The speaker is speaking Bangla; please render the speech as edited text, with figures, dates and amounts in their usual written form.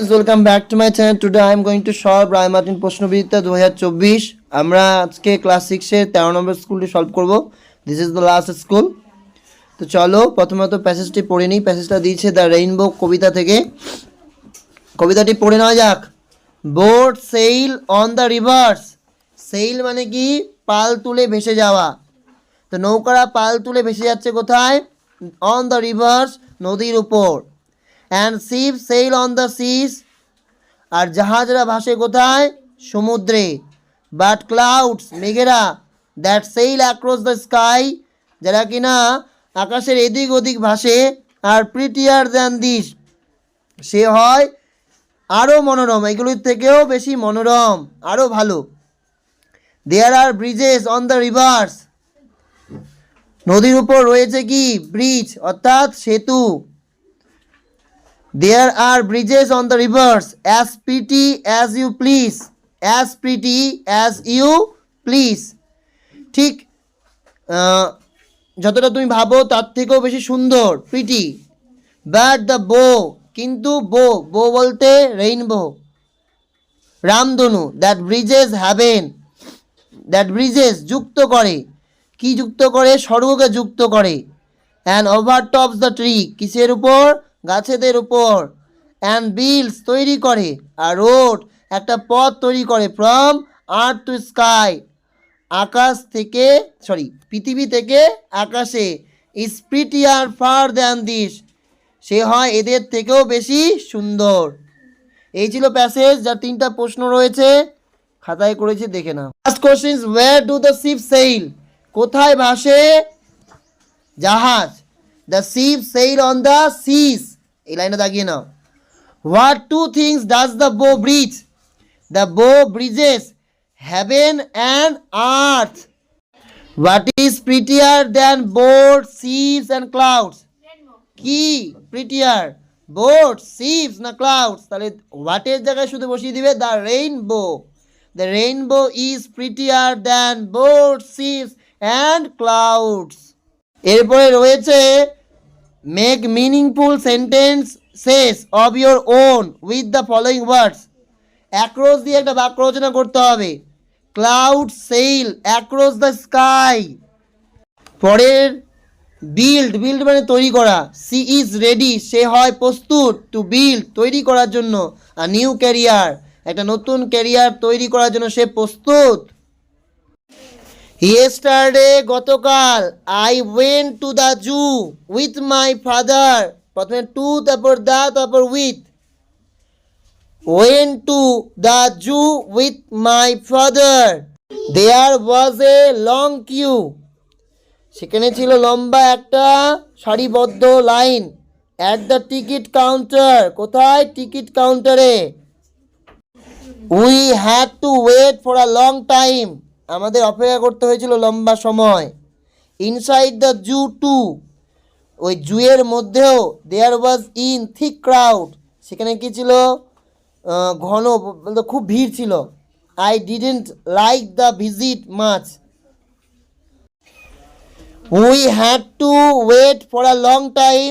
Welcome back to my channel. Today I am going to solve Rai Martin প্রশ্নবিদ্যা 2024 আমরা আজকে ক্লাস 6 এর 13 নম্বর স্কুলটি সলভ করব। This is the last school. তো চলো প্রথমত প্যাসেজটি পড়ে নিই। প্যাসেজটা দিয়েছে দ্য রেইনবো কবিতা থেকে। কবিতাটি পড়ে নেওয়া যাক। Boat sail on the rivers. Sail মানে কি? পাল তুলে ভেসে যাওয়া। তো নৌকারা পাল তুলে ভেসে যাচ্ছে কোথায়? অন দ্য রিভার্স, নদীর উপর। And ship sail on the seas, আর জাহাজরা ভাসে কোথায়? সমুদ্রে। বাট ক্লাউডস, মেঘেরা, that sail across the sky, যারা কিনা আকাশের এদিক ওদিক ভাসে, আর প্রিটিয়ার দ্যান দিস, সে হয় আরও মনোরম, এগুলির থেকেও বেশি মনোরম, আরও ভালো। দেয়ার আর ব্রিজেস অন দ্য রিভার্স, নদীর উপর রয়েছে কি? ব্রিজ অর্থাৎ সেতু। There are bridges on the rivers, as pretty as you please, as pretty as you please, ঠিক যতটা তুমি ভাবো তার থেকেও বেশি সুন্দর, প্রিটি। বাট দ্য বো, কিন্তু বো বলতে রেইনবো, রামধনু। That bridges heaven, that bridges যুক্ত করে, কি যুক্ত করে? স্বর্গকে যুক্ত করে। অ্যান্ড ওভারটপস দ্য ট্রি, কিসের উপর? গাছেদের উপর। অ্যান্ড বিল্ডস, তৈরি করে। আর রোড, একটা পথ তৈরি করে। ফ্রম আর্থ টু স্কাই, আকাশ থেকে পৃথিবী থেকে আকাশে। Is prettier far than this, সে হয় এদের থেকেও বেশি সুন্দর। এই ছিল প্যাসেজ, যার 3টা প্রশ্ন রয়েছে, খাতায় করেছি, দেখে নাও। First question, where do the ship sail, কোথায় ভাসে জাহাজ? The ship sail on the seas, এই লাইনে দাগিয়ে নাও। What two things does the bow bridge? The bow bridges heaven and earth. What is prettier than boats, ships and clouds? কি prettier? boats, ships না clouds? তাহলে what এর জায়গায় শুধু বসিয়ে দিবে the rainbow. The rainbow is prettier than boats, ships and clouds. এরপরে রয়েছে make meaningful sentences of your own with the following words. across দিয়ে একটা বাক্য রচনা করতে হবে। clouds sail across the sky. পরের build মানে তৈরি করা। she is ready, সে হয় প্রস্তুত, to build তৈরি করার জন্য, a new career, একটা নতুন ক্যারিয়ার তৈরি করার জন্য সে প্রস্তুত। yesterday, গতকাল, I went to the zoo with my father, প্রথমে টু, তারপর দা, তারপর with. went to the zoo with my father, there was a long queue, সেখানে ছিল লম্বা একটা সারিবদ্ধ line. at the ticket counter, কোথায়? টিকিট কাউন্টারে। we had to wait for a long time, আমাদের অপেক্ষা করতে হয়েছিল লম্বা সময়। ইনসাইড দ্য জু টু, ওই জুয়ের মধ্যেও, there was in thick crowd, সেখানে কি ছিল? ঘন, খুব ভিড় ছিল। I didn't like the visit much, we had to wait for a long time,